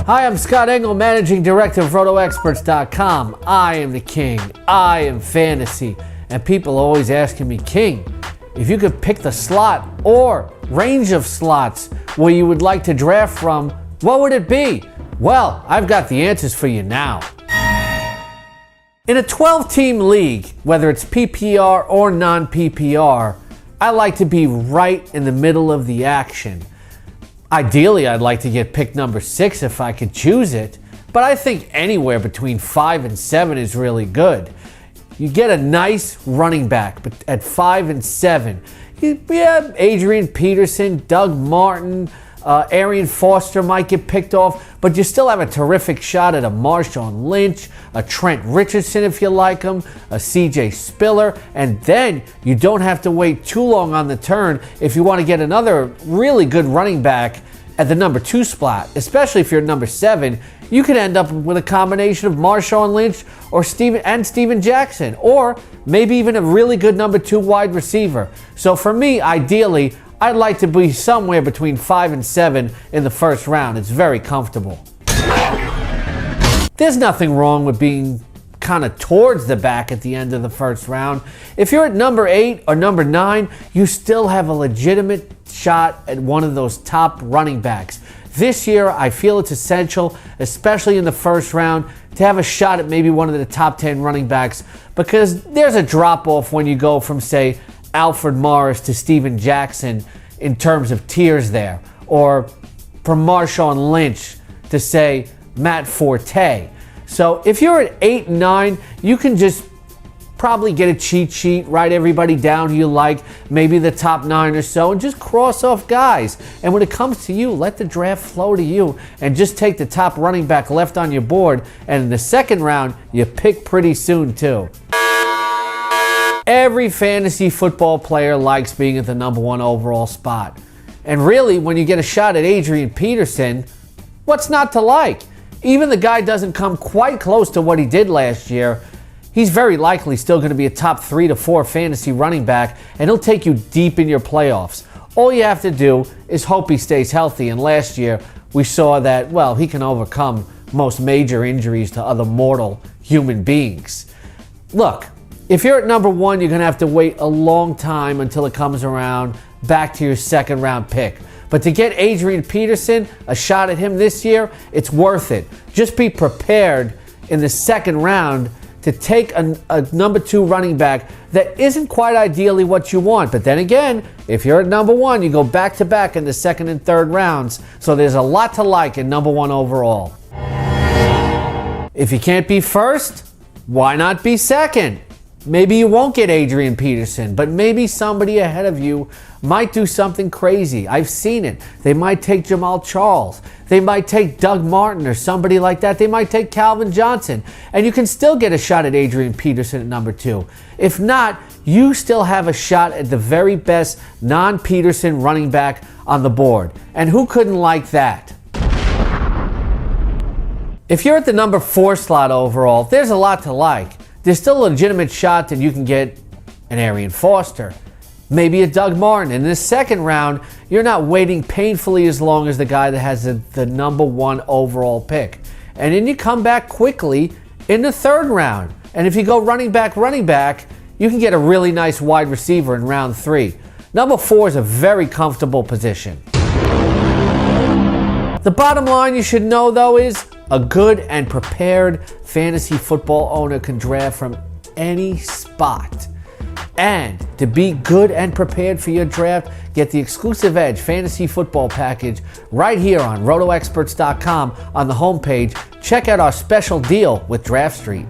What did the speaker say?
Hi, I'm Scott Engel, Managing Director of RotoExperts.com. I am the king. I am fantasy. And people are always asking me, King, if you could pick the slot or range of slots where you would like to draft from, what would it be? Well, I've got the answers for you now. In a 12-team league, whether it's PPR or non-PPR, I like to be right in the middle of the action. Ideally, I'd like to get pick number 6 if I could choose it, but I think anywhere between 5 and 7 is really good. You get a nice running back but at 5 and 7. Yeah, Adrian Peterson, Doug Martin, Arian Foster might get picked off, but you still have a terrific shot at a Marshawn Lynch, a Trent Richardson if you like him, a CJ Spiller, and then you don't have to wait too long on the turn if you want to get another really good running back at the number 2 spot, especially if you're at number 7. You could end up with a combination of Marshawn Lynch or Steven Jackson, or maybe even a really good number 2 wide receiver. So for me, ideally, I'd like to be somewhere between 5 and 7 in the first round. It's very comfortable. There's nothing wrong with being kind of towards the back at the end of the first round. If you're at number 8 or number 9, you still have a legitimate shot at one of those top running backs. This year, I feel it's essential, especially in the first round, to have a shot at maybe one of the top 10 running backs, because there's a drop-off when you go from, say, Alfred Morris to Steven Jackson in terms of tiers there, or from Marshawn Lynch to, say, Matt Forte. So if you're at 8 and 9, you can just probably get a cheat sheet, write everybody down who you like, maybe the top 9 or so, and just cross off guys. And when it comes to you, let the draft flow to you and just take the top running back left on your board. And in the second round, you pick pretty soon too. Every fantasy football player likes being at the number 1 overall spot. And really, when you get a shot at Adrian Peterson, what's not to like? Even the guy doesn't come quite close to what he did last year. He's very likely still going to be a top 3 to 4 fantasy running back, and he'll take you deep in your playoffs. All you have to do is hope he stays healthy, and last year we saw that, well, he can overcome most major injuries to other mortal human beings. Look, if you're at number 1, you're going to have to wait a long time until it comes around back to your second round pick. But to get Adrian Peterson, a shot at him this year, it's worth it. Just be prepared in the second round to take a number 2 running back that isn't quite ideally what you want. But then again, if you're at number 1, you go back to back in the second and third rounds. So there's a lot to like in number 1 overall. If you can't be first, why not be second? Maybe you won't get Adrian Peterson, but maybe somebody ahead of you might do something crazy. I've seen it. They might take Jamal Charles. They might take Doug Martin or somebody like that. They might take Calvin Johnson. And you can still get a shot at Adrian Peterson at number 2. If not, you still have a shot at the very best non-Peterson running back on the board. And who couldn't like that? If you're at the number 4 slot overall, there's a lot to like. There's still a legitimate shot that you can get an Arian Foster, maybe a Doug Martin. In the second round, you're not waiting painfully as long as the guy that has the number 1 overall pick. And then you come back quickly in the third round. And if you go running back, you can get a really nice wide receiver in round 3. Number 4 is a very comfortable position. The bottom line you should know, though, is a good and prepared fantasy football owner can draft from any spot. And to be good and prepared for your draft, get the exclusive Edge Fantasy Football Package right here on RotoExperts.com on the homepage. Check out our special deal with Draft Street.